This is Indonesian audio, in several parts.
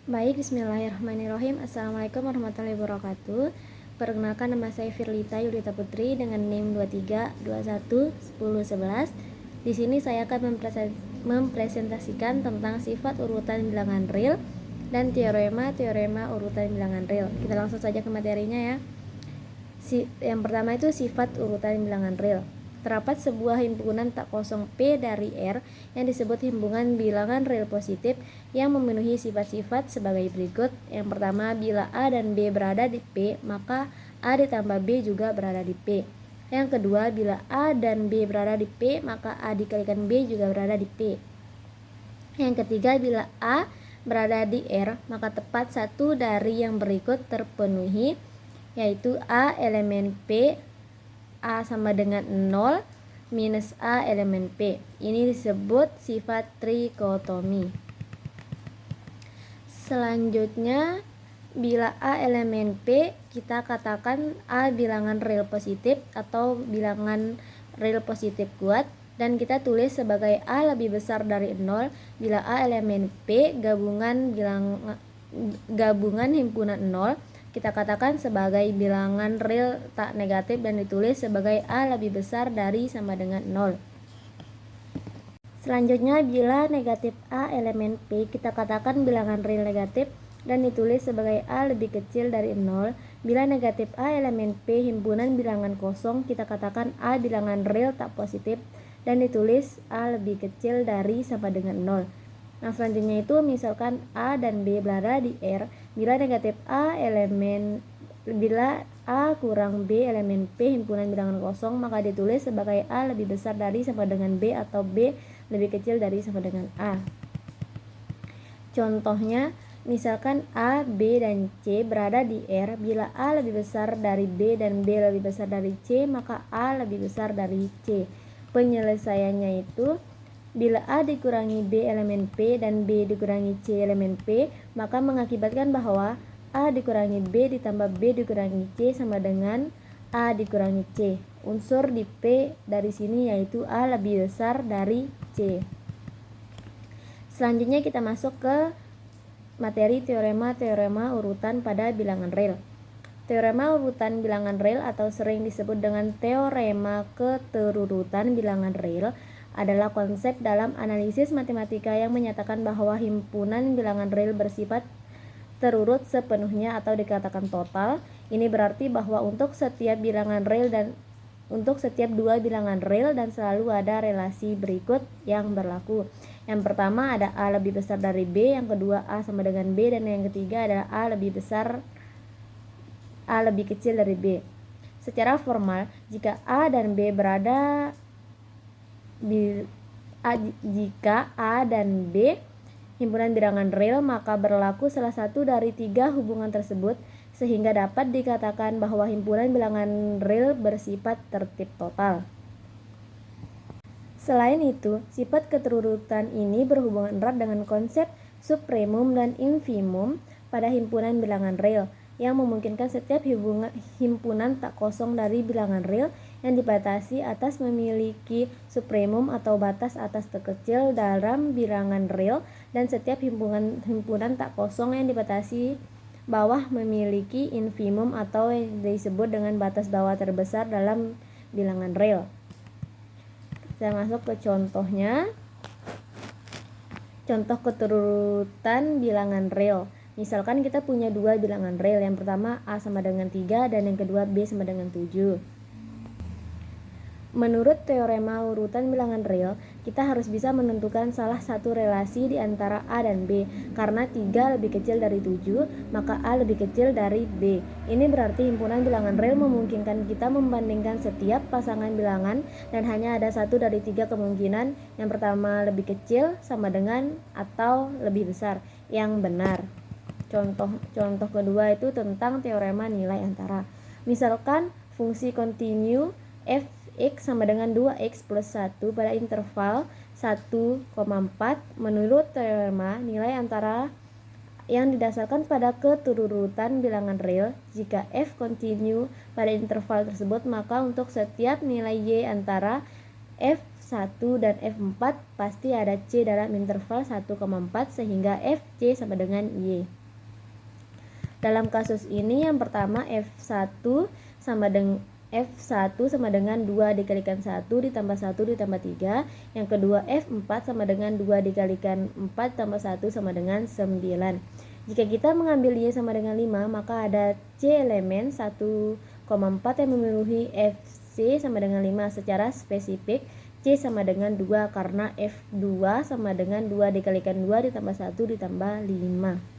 Baik, bismillahirrahmanirrahim. Assalamualaikum warahmatullahi wabarakatuh. Perkenalkan, nama saya Firlita Yulita Putri dengan NIM 23211011. Di sini saya akan mempresentasikan tentang sifat urutan bilangan real dan teorema urutan bilangan real. Kita langsung saja ke materinya ya. Yang pertama itu sifat urutan bilangan real. Terdapat sebuah himpunan tak kosong P dari R yang disebut himpunan bilangan real positif yang memenuhi sifat-sifat sebagai berikut. Yang pertama, bila A dan B berada di P, maka A ditambah B juga berada di P. Yang kedua, bila A dan B berada di P, maka A dikalikan B juga berada di P. Yang ketiga, bila A berada di R, maka tepat satu dari yang berikut terpenuhi, yaitu A elemen P, A sama dengan 0 minus A elemen P. Ini disebut sifat trikotomi. Selanjutnya, bila A elemen P, kita katakan A bilangan real positif atau bilangan real positif kuat, dan kita tulis sebagai A lebih besar dari 0 bila A elemen P gabungan himpunan 0 kita katakan sebagai bilangan real tak negatif dan ditulis sebagai A lebih besar dari sama dengan 0. Selanjutnya, bila negatif A elemen P, kita katakan bilangan real negatif dan ditulis sebagai A lebih kecil dari 0. Bila negatif A elemen P himpunan bilangan kosong, kita katakan A bilangan real tak positif dan ditulis A lebih kecil dari sama dengan 0. Nah, selanjutnya itu misalkan A dan B berada di R, bila A kurang B elemen P himpunan bilangan kosong, maka ditulis sebagai A lebih besar dari sama dengan B atau B lebih kecil dari sama dengan A. Contohnya, misalkan A, B, dan C berada di R, bila A lebih besar dari B dan B lebih besar dari C, maka A lebih besar dari C. Penyelesaiannya itu, bila A dikurangi B elemen P dan B dikurangi C elemen P, maka mengakibatkan bahwa A dikurangi B ditambah B dikurangi C sama dengan A dikurangi C. Unsur di P dari sini yaitu A lebih besar dari C. Selanjutnya kita masuk ke materi teorema urutan pada bilangan real. Teorema urutan bilangan real atau sering disebut dengan teorema keterurutan bilangan real adalah konsep dalam analisis matematika yang menyatakan bahwa himpunan bilangan real bersifat terurut sepenuhnya atau dikatakan total. Ini berarti bahwa untuk setiap bilangan real dan untuk setiap dua bilangan real dan selalu ada relasi berikut yang berlaku. Yang pertama ada A lebih besar dari B, yang kedua A sama dengan B, dan yang ketiga adalah A lebih kecil dari B. Secara formal, jika A dan B jika A dan B himpunan bilangan real, maka berlaku salah satu dari tiga hubungan tersebut sehingga dapat dikatakan bahwa himpunan bilangan real bersifat tertib total. Selain itu, sifat keterurutan ini berhubungan erat dengan konsep supremum dan infimum pada himpunan bilangan real, yang memungkinkan setiap himpunan tak kosong dari bilangan real yang dibatasi atas memiliki supremum atau batas atas terkecil dalam bilangan real, dan setiap himpunan tak kosong yang dibatasi bawah memiliki infimum atau yang disebut dengan batas bawah terbesar dalam bilangan real. Kita masuk ke contohnya. Contoh keterurutan bilangan real. Misalkan kita punya dua bilangan real, yang pertama A sama dengan 3 dan yang kedua B sama dengan 7. Menurut teorema urutan bilangan real, kita harus bisa menentukan salah satu relasi di antara A dan B. Karena 3 lebih kecil dari 7, maka A lebih kecil dari B. Ini berarti himpunan bilangan real memungkinkan kita membandingkan setiap pasangan bilangan dan hanya ada satu dari tiga kemungkinan. Yang pertama lebih kecil sama dengan atau lebih besar, yang benar. Contoh kedua itu tentang teorema nilai antara. Misalkan fungsi kontinu f(x) sama dengan 2x plus 1 pada interval 1,4 menurut teorema nilai antara yang didasarkan pada keterurutan bilangan real. Jika f kontinu pada interval tersebut, maka untuk setiap nilai y antara f F1 dan F4 pasti ada C dalam interval 1,4 sehingga FC sama dengan Y. Dalam kasus ini yang pertama F1 sama dengan 2 dikalikan 1 ditambah 1 ditambah 3. Yang kedua F4 sama dengan 2 dikalikan 4 tambah 1 sama dengan 9. Jika kita mengambil Y sama dengan 5, maka ada C elemen 1,4 yang memenuhi FC sama dengan 5 secara spesifik. C sama dengan 2 karena F2 sama dengan 2 dikalikan 2 ditambah 1 ditambah 5.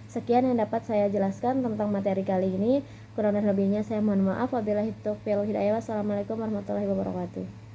Sekian yang dapat saya jelaskan tentang materi kali ini. Kurang dan lebihnya saya mohon maaf. Wabillahi taufiq wal hidayah. Wassalamualaikum warahmatullahi wabarakatuh.